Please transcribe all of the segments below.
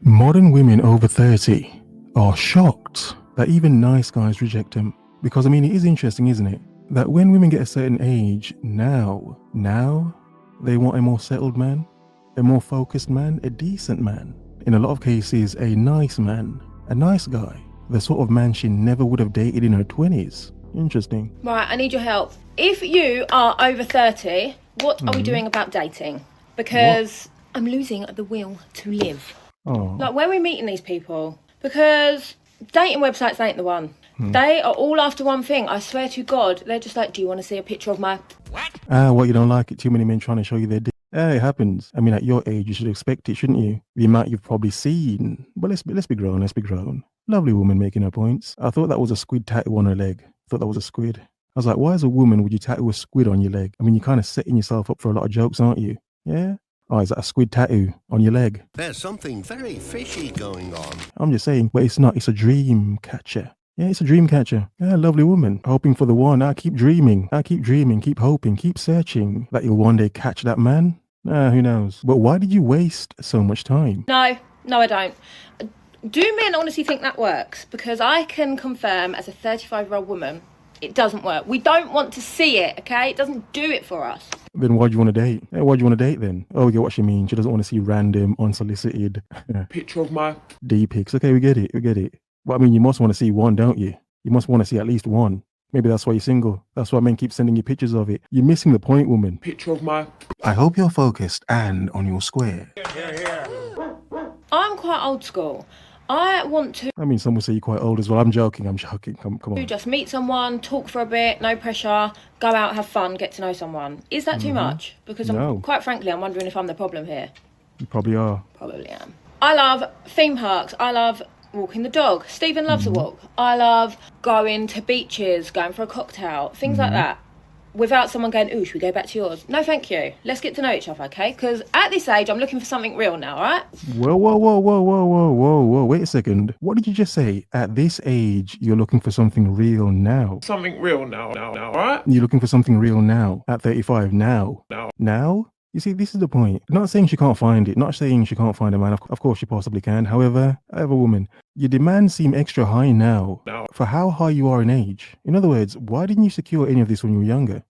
Modern women over 30 are shocked that even nice guys reject them. Because, I mean, it is interesting, isn't it? That when women get a certain age, now, they want a more settled man, a more focused man, a decent man. In a lot of cases, a nice man, a nice guy, the sort of man she never would have dated in her 20s. Interesting. Right, I need your help. If you are over 30, what are we doing about dating? Because I'm losing the will to live. Oh, Like, where are we meeting these people? Because dating websites ain't the one. They are all after one thing. I swear to God, they're just like, do you want to see a picture of my... what, you don't like it? Too many men trying to show you their dick. It happens. I mean, at your age, you should expect it, shouldn't you? The amount you've probably seen. But let's be grown. Lovely woman making her points. I thought that was a squid tattoo on her leg. I thought that was a squid. I was like, why as a woman would you tattoo a squid on your leg? I mean, you're kind of setting yourself up for a lot of jokes, aren't you? Yeah? Oh, is that a squid tattoo on your leg? There's something very fishy going on. I'm just saying, but it's not. It's a dream catcher. Yeah, it's a dream catcher. Yeah, lovely woman. Hoping for the one. I keep dreaming, keep hoping, keep searching that you'll one day catch that man. Who knows? But why did you waste so much time? No, I don't. Do men honestly think that works? Because I can confirm as a 35-year-old woman, it doesn't work. We don't want to see it, okay? It doesn't do it for us. Then why do you want to date? Why do you want to date then? Oh, we get what she means. She doesn't want to see random, unsolicited picture of my D-pics. Okay, we get it. But I mean, you must want to see one, don't you? You must want to see at least one. Maybe that's why you're single. That's why men keep sending you pictures of it. You're missing the point, woman. picture of my... I hope you're focused and on your square. I'm quite old school. I want to... I mean, some will say you're quite old as well. I'm joking. Come on. Just meet someone, talk for a bit, no pressure, go out, have fun, get to know someone. Is that too much? Because quite frankly, I'm wondering if I'm the problem here. You probably are. Probably am. I love theme parks. I love walking the dog. Stephen loves a walk. I love going to beaches, going for a cocktail, things like that. Without someone going, ooh, should we go back to yours? No, thank you. Let's get to know each other, okay? Because at this age, I'm looking for something real now, all right? Whoa. Wait a second. What did you just say? At this age, you're looking for something real now. Something real now, alright? You're looking for something real now. At 35, now? Now? You see, this is the point. Not saying she can't find it. Not saying she can't find a man. Of course she possibly can. However, woman, your demands seem extra high now for how high you are in age. In other words, why didn't you secure any of this when you were younger?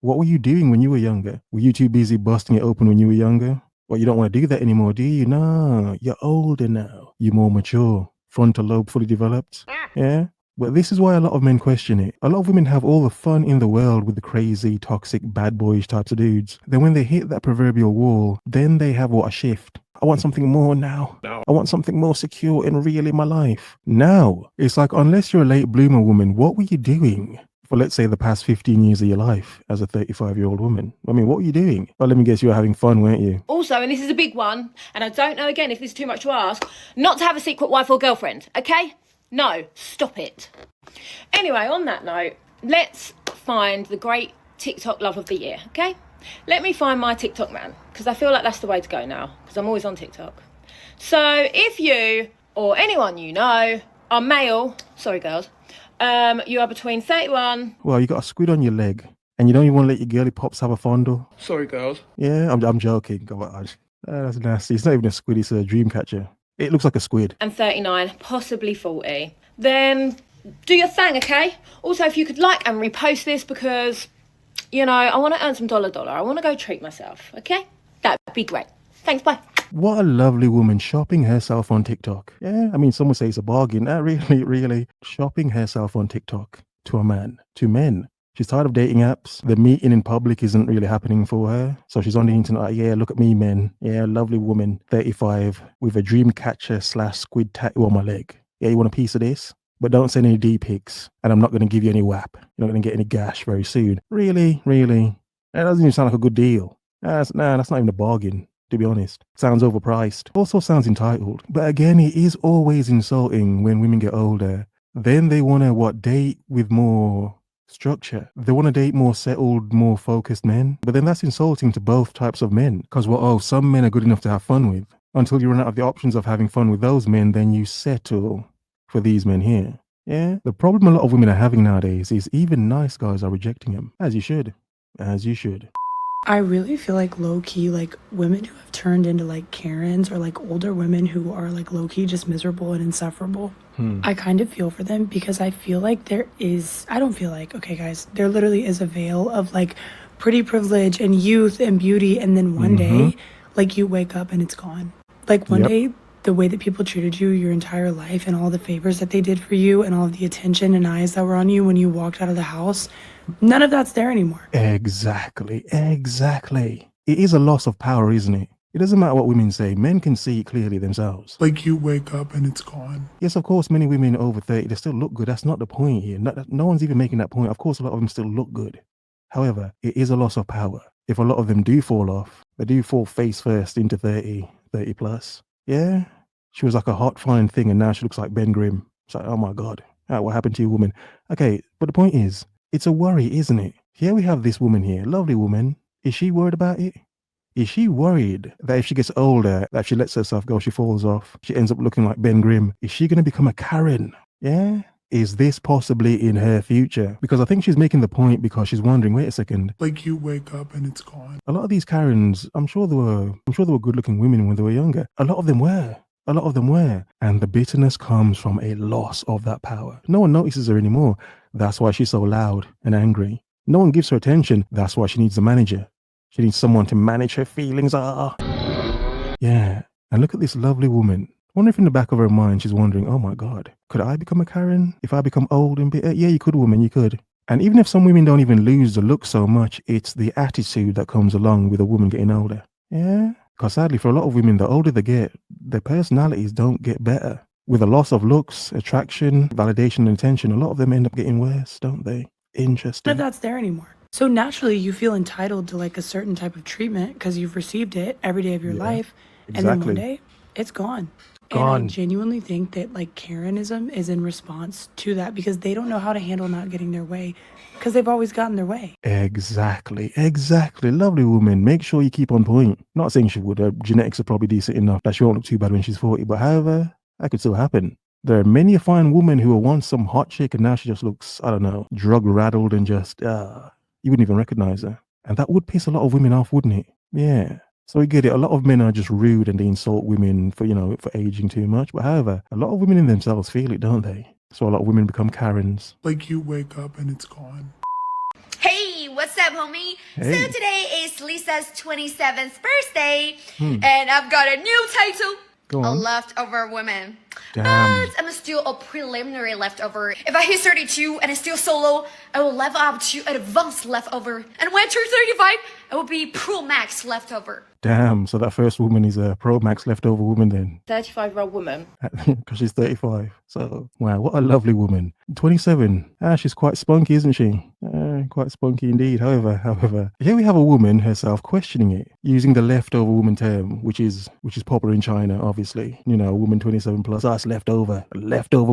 What were you doing when you were younger? Were you too busy busting it open when you were younger? Well, you don't want to do that anymore, do you? No, you're older now. You're more mature. Frontal lobe fully developed. Yeah? But this is why a lot of men question it. A lot of women have all the fun in the world with the crazy, toxic, bad boyish types of dudes. Then when they hit that proverbial wall, then they have a shift. I want something more now. I want something more secure and real in my life. Now, it's like, unless you're a late bloomer woman, what were you doing for, let's say, the past 15 years of your life as a 35-year-old woman? I mean, what were you doing? Well, let me guess, you were having fun, weren't you? Also, and this is a big one, and I don't know again if this is too much to ask, not to have a secret wife or girlfriend, okay? No, stop it. Anyway, on that note, let's find the great TikTok love of the year, okay? Let me find my TikTok man, because I feel like that's the way to go now, because I'm always on TikTok. So if you, or anyone you know, are male, sorry girls, you are between 31... Well, you got a squid on your leg, and you don't even want to let your girly pops have a fondle. Sorry girls. Yeah, I'm joking. Come on. That's nasty. It's not even a squid, it's a dream catcher. It looks like a squid. And 39, possibly 40. Then do your thing, okay? Also, if you could like and repost this because, you know, I want to earn some dollar. I want to go treat myself, okay? That'd be great. Thanks, bye. What a lovely woman shopping herself on TikTok. Yeah, I mean, some would say it's a bargain. Really. Shopping herself on TikTok to a man, to men. She's tired of dating apps. The meeting in public isn't really happening for her. So she's on the internet like, yeah, look at me, men. Yeah, lovely woman, 35, with a dream catcher / squid tattoo on my leg. Yeah, you want a piece of this? But don't send any D-pics. And I'm not going to give you any WAP. You're not going to get any gash very soon. Really? That doesn't even sound like a good deal. That's not even a bargain, to be honest. Sounds overpriced. Also sounds entitled. But again, it is always insulting when women get older. Then they want to, date with more structure. They want to date more settled, more focused men. But then that's insulting to both types of men. Because, some men are good enough to have fun with. Until you run out of the options of having fun with those men, then you settle for these men here. Yeah? The problem a lot of women are having nowadays is even nice guys are rejecting them. As you should. I really feel like low-key, like, women who have turned into, like, Karens or, like, older women who are, like, low-key just miserable and insufferable. I kind of feel for them because I feel like I don't feel like, okay, guys, there literally is a veil of, like, pretty privilege and youth and beauty, and then one day, like, you wake up and it's gone. Like, one Yep. day, the way that people treated you your entire life and all the favors that they did for you and all of the attention and eyes that were on you when you walked out of the house, none of that's there anymore. Exactly. It is a loss of power, isn't it? It doesn't matter what women say. Men can see clearly themselves. Like you wake up and it's gone. Yes, of course, many women over 30, they still look good. That's not the point here. No one's even making that point. Of course, a lot of them still look good. However, it is a loss of power. If a lot of them do fall off, they do fall face first into 30 plus. Yeah, she was like a hot, fine thing, and now she looks like Ben Grimm. It's like, oh my God, what happened to you, woman? Okay, but the point is, it's a worry, isn't it? Here we have this woman here, lovely woman. Is she worried about it? Is she worried that if she gets older, that she lets herself go, she falls off, she ends up looking like Ben Grimm? Is she going to become a Karen? Yeah? Is this possibly in her future? Because I think she's making the point because she's wondering, wait a second. Like you wake up and it's gone. A lot of these Karens, I'm sure they were good-looking women when they were younger. A lot of them were. And the bitterness comes from a loss of that power. No one notices her anymore. That's why she's so loud and angry. No one gives her attention. That's why she needs a manager. She needs someone to manage her feelings. Yeah. And look at this lovely woman. Wonder if in the back of her mind she's wondering, oh my God, could I become a Karen if I become old and bitter? Yeah, you could, woman, you could. And even if some women don't even lose the look so much, it's the attitude that comes along with a woman getting older. Yeah. Because sadly, for a lot of women, the older they get, their personalities don't get better. With a loss of looks, attraction, validation, and attention, a lot of them end up getting worse, don't they? Interesting. None of that's there anymore. So naturally, you feel entitled to like a certain type of treatment because you've received it every day of your life. And then one day, it's gone. And I genuinely think that like Karenism is in response to that because they don't know how to handle not getting their way because they've always gotten their way. Exactly. Lovely woman. Make sure you keep on point. Not saying she would. Her genetics are probably decent enough that she won't look too bad when she's 40. But however, that could still happen. There are many a fine woman who were once some hot chick and now she just looks, I don't know, drug-rattled and just, you wouldn't even recognize her. And that would piss a lot of women off, wouldn't it? Yeah. So we get it. A lot of men are just rude and they insult women for, for aging too much. But however, a lot of women in themselves feel it, don't they? So a lot of women become Karens. Like you wake up and it's gone. Hey, what's up, homie? Hey. So today is Lisa's 27th birthday, and I've got a new title. Go A on. leftover woman. Damn. But I'm still a preliminary leftover. If I hit 32 and it's still solo, I will level up to advanced leftover. And when I turn 35, I will be pro max leftover. Damn. So that first woman is a Pro Max leftover woman then. 35-year-old woman. Because she's 35. So, wow, what a lovely woman. 27. She's quite spunky, isn't she? Quite spunky indeed. However, here we have a woman herself questioning it, using the leftover woman term, which is popular in China, obviously. A woman 27 plus, that's leftover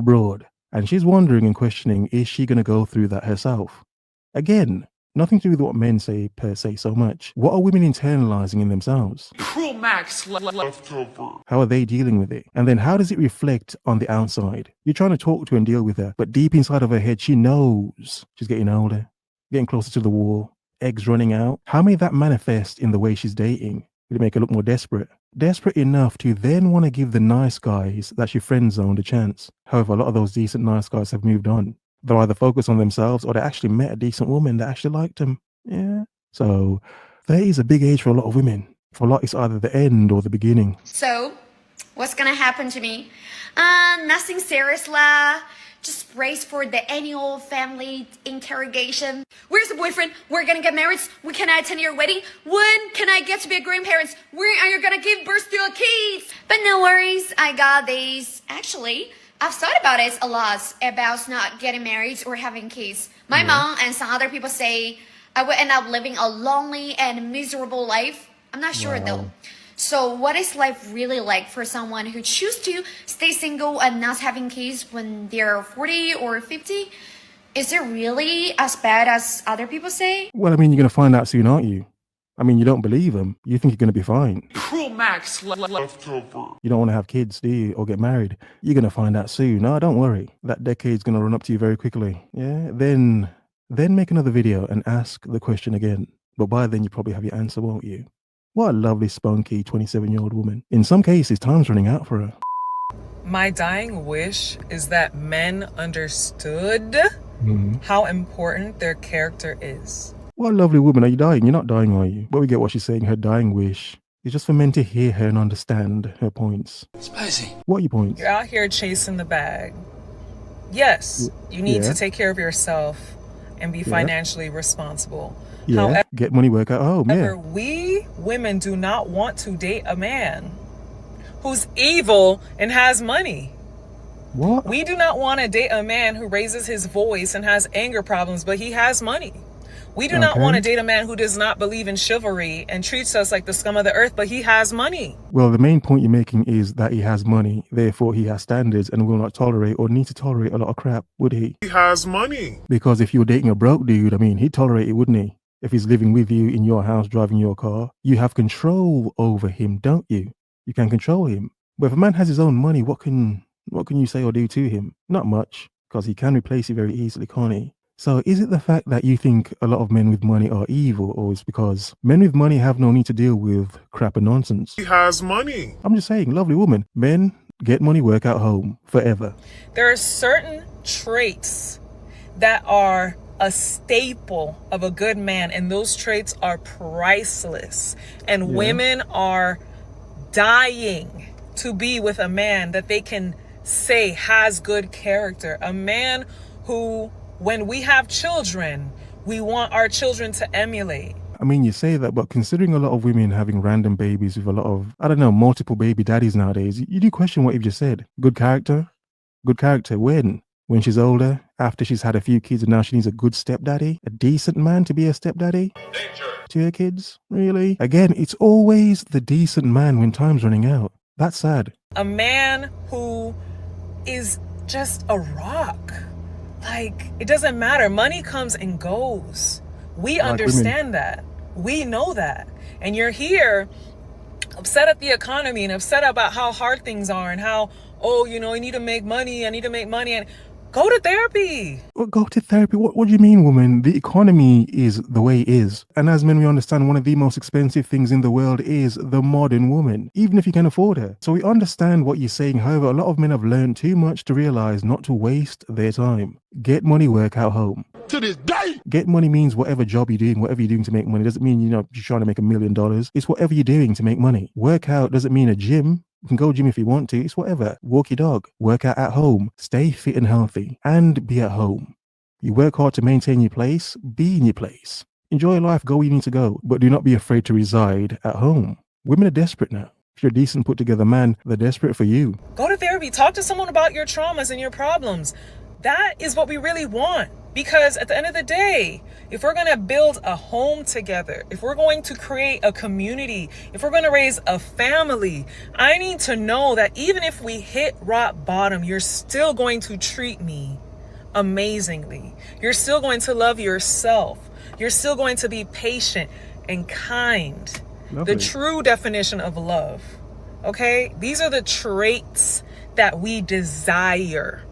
broad. And she's wondering and questioning, is she going to go through that herself? Again, nothing to do with what men say per se so much. What are women internalizing in themselves? Pro Max leftover. How are they dealing with it? And then how does it reflect on the outside? You're trying to talk to and deal with her, but deep inside of her head, she knows she's getting older, getting closer to the wall, eggs running out. How may that manifest in the way she's dating? Will it make her look more desperate? Desperate enough to then want to give the nice guys that she friend-zoned a chance. However, a lot of those decent nice guys have moved on. They're either focused on themselves or they actually met a decent woman that actually liked them. Yeah. So 30 is a big age for a lot of women. For a lot, it's either the end or the beginning. So, what's gonna happen to me? Nothing serious lah. Just brace for the annual family interrogation. Where's the boyfriend? We're gonna get married. When can I attend your wedding? When can I get to be a grandparents? When are you gonna give birth to a kids? But no worries, I got this. Actually, I've thought about it a lot about not getting married or having kids. My mom and some other people say I would end up living a lonely and miserable life. I'm not sure though. So what is life really like for someone who chooses to stay single and not having kids when they're 40 or 50? Is it really as bad as other people say? Well, I mean, you're going to find out soon, aren't you? I mean, you don't believe them. You think you're going to be fine. Pro Max leftover. You don't want to have kids, do you? Or get married. You're going to find out soon. No, don't worry. That decade's going to run up to you very quickly. Yeah? Then make another video and ask the question again. But by then you probably have your answer, won't you? What a lovely, spunky 27-year-old woman. In some cases, time's running out for her. My dying wish is that men understood how important their character is. What a lovely woman. Are you dying? You're not dying, are you? But we get what she's saying. Her dying wish is just for men to hear her and understand her points. Spicy. What are your points? You're out here chasing the bag. Yes, you need to take care of yourself and be financially responsible. Yeah, However, get money, work at home, yeah. we women do not want to date a man who's evil and has money. What? We do not want to date a man who raises his voice and has anger problems, but he has money. We do not want to date a man who does not believe in chivalry and treats us like the scum of the earth, but he has money. Well, the main point you're making is that he has money, therefore he has standards and will not tolerate or need to tolerate a lot of crap, would he? He has money. Because if you were dating a broke dude, I mean, he'd tolerate it, wouldn't he? If he's living with you in your house, driving your car, you have control over him, don't you? You can control him. But if a man has his own money, what can you say or do to him? Not much, because he can replace you very easily, can't he? So is it the fact that you think a lot of men with money are evil, or is it because men with money have no need to deal with crap and nonsense? He has money. I'm just saying, lovely woman. Men, get money, work out home, forever. There are certain traits that are a staple of a good man, and those traits are priceless. And women are dying to be with a man that they can say has good character. A man who, when we have children, we want our children to emulate. I mean, you say that, but considering a lot of women having random babies with a lot of, I don't know, multiple baby daddies nowadays, you do question what you've just said. Good character? Good character when? When she's older, after she's had a few kids and now she needs a good stepdaddy? A decent man to be a stepdaddy? Danger. To her kids? Really? Again, it's always the decent man when time's running out. That's sad. A man who is just a rock. Like, it doesn't matter. Money comes and goes. We understand that. We know that. And you're here upset at the economy and upset about how hard things are and how, oh, you know, I need to make money. And go to therapy. Well, go to therapy? What do you mean, woman? The economy is the way it is. And as men, we understand one of the most expensive things in the world is the modern woman, even if you can afford her. So we understand what you're saying. However, a lot of men have learned too much to realize not to waste their time. Get money, work out home. To this day. Get money means whatever job you're doing to make money. Doesn't mean, you're trying to make $1 million. It's whatever you're doing to make money. Work out doesn't mean a gym. You can go gym if you want to. It's whatever. Walk your dog. Work out at home. Stay fit and healthy. And be at home. You work hard to maintain your place. Be in your place. Enjoy life. Go where you need to go. But do not be afraid to reside at home. Women are desperate now. If you're a decent, put together man, they're desperate for you. Go to therapy. Talk to someone about your traumas and your problems. That is what we really want. Because at the end of the day, if we're going to build a home together, if we're going to create a community, if we're going to raise a family, I need to know that even if we hit rock bottom, you're still going to treat me amazingly. You're still going to love yourself. You're still going to be patient and kind. Lovely. The true definition of love. Okay? These are the traits that we desire.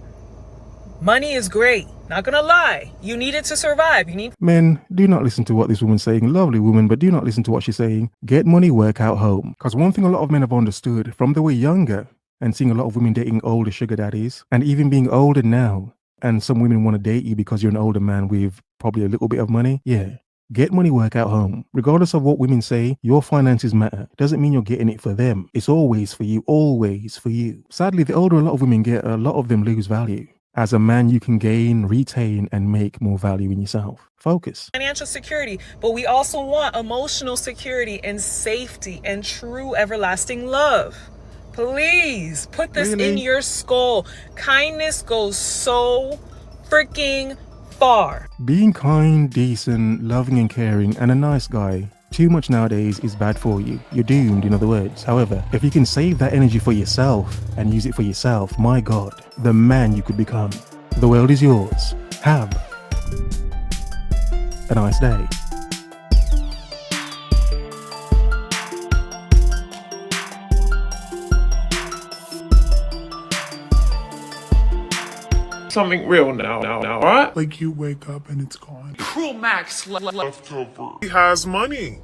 Money is great. Not gonna lie. You need it to survive. Men, do not listen to what this woman's saying. Lovely woman, but do not listen to what she's saying. Get money, work out home. Because one thing a lot of men have understood from they were younger and seeing a lot of women dating older sugar daddies and even being older now, and some women want to date you because you're an older man with probably a little bit of money. Yeah. Get money, work out home. Regardless of what women say, your finances matter. It doesn't mean you're getting it for them. It's always for you, always for you. Sadly, the older a lot of women get, a lot of them lose value. As a man, you can gain, retain, and make more value in yourself. Focus. Financial security, but we also want emotional security and safety and true everlasting love. Please put this in your skull. Kindness goes so freaking far. Being kind, decent, loving and caring, and a nice guy. Too much nowadays is bad for you. You're doomed, in other words. However, if you can save that energy for yourself and use it for yourself, my God, the man you could become. The world is yours. Have a nice day. something real now, right? Like you wake up and it's gone. Pro Max leftover. He has money.